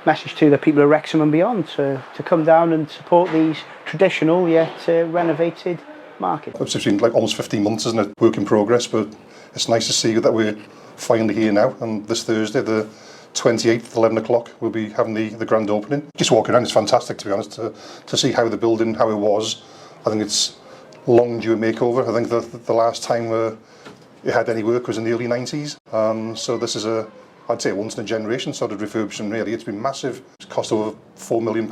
message to the people of Wrexham and beyond to come down and support these traditional yet renovated markets. It's been like almost 15 months, isn't it? Work in progress, but it's nice to see that we're finally here now. And this Thursday, the 28th at 11 o'clock, we'll be having the grand opening. Just walking around, it's fantastic, to be honest, to see how the building, how it was. I think it's long due a makeover. I think the last time it had any work was in the early 90s. So this is I'd say once in a generation sort of refurbishment, really. It's been massive. It's cost over £4 million.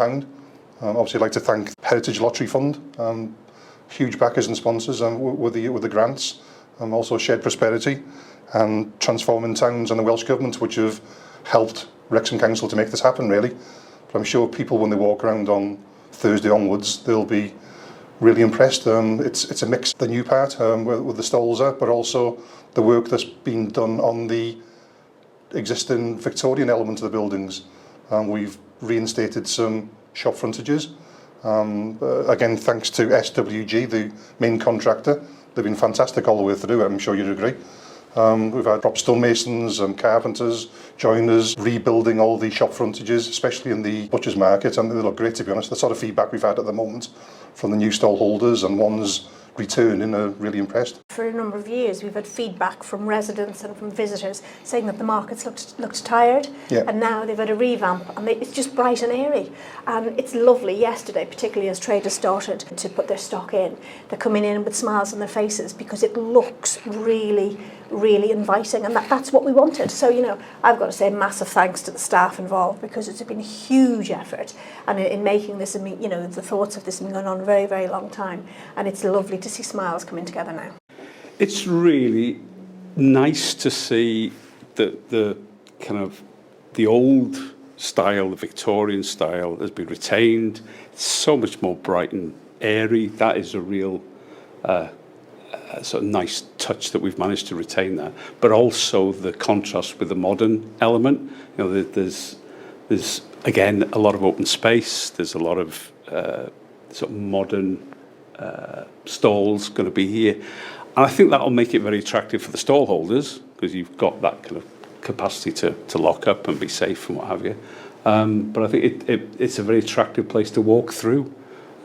Obviously, I'd like to thank Heritage Lottery Fund, huge backers and sponsors with the grants, also Shared Prosperity and Transforming Towns and the Welsh Government, which have helped Wrexham Council to make this happen, really. But I'm sure people, when they walk around on Thursday onwards, they'll be really impressed. It's a mix, the new part with the stalls up, but also the work that's been done on the existing Victorian element of the buildings. We've reinstated some shop frontages. Again, thanks to SWG, the main contractor. They've been fantastic all the way through, I'm sure you'd agree. We've had prop stonemasons and carpenters, joiners, rebuilding all the shop frontages, especially in the butcher's market, and they look great, to be honest. The sort of feedback we've had at the moment from the new stall holders and ones returning are really impressed. For a number of years we've had feedback from residents and from visitors saying that the markets looked tired, and now they've had a revamp and it's just bright and airy, and it's lovely. Yesterday, particularly as traders started to put their stock in, they're coming in with smiles on their faces because it looks really inviting, and that's what we wanted. So, you know, I've got to say massive thanks to the staff involved, because it's been a huge effort, and in making this, you know, the thoughts of this have been going on a very, very long time, and it's lovely to see smiles coming together now. It's really nice to see the kind of the old style, the Victorian style, has been retained. It's so much more bright and airy. That is a real sort of nice touch that we've managed to retain that, but also the contrast with the modern element. You know, there's again a lot of open space. There's a lot of sort of modern stalls going to be here, and I think that'll make it very attractive for the stall holders, because you've got that kind of capacity to lock up and be safe and what have you. But I think it's a very attractive place to walk through,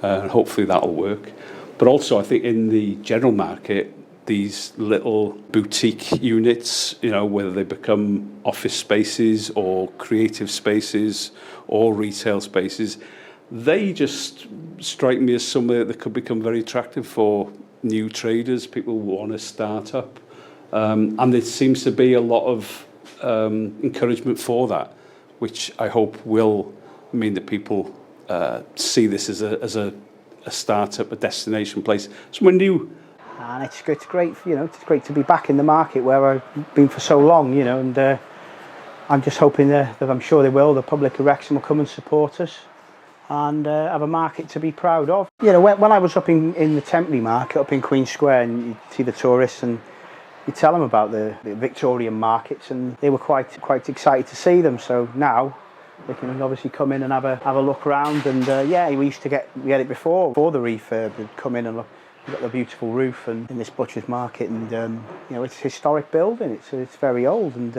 and hopefully that'll work. But also, I think in the general market, these little boutique units, you know, whether they become office spaces or creative spaces or retail spaces, they just strike me as somewhere that could become very attractive for new traders, people who want to start up. And there seems to be a lot of encouragement for that, which I hope will mean that people see this as a startup, a destination place, somewhere new. And it's great, you know, it's great to be back in the market where I've been for so long, you know, and I'm just hoping that I'm sure they will, the public of Wrexham will come and support us and have a market to be proud of. You know, when I was up in the Temporary Market, up in Queen Square, and you see the tourists and you tell them about the Victorian markets, and they were quite excited to see them. So now they can obviously come in and have a look around, and yeah, we had it before the refurb. They'd come in and look. We've got the beautiful roof and in this butcher's market, and you know, it's a historic building. It's very old, and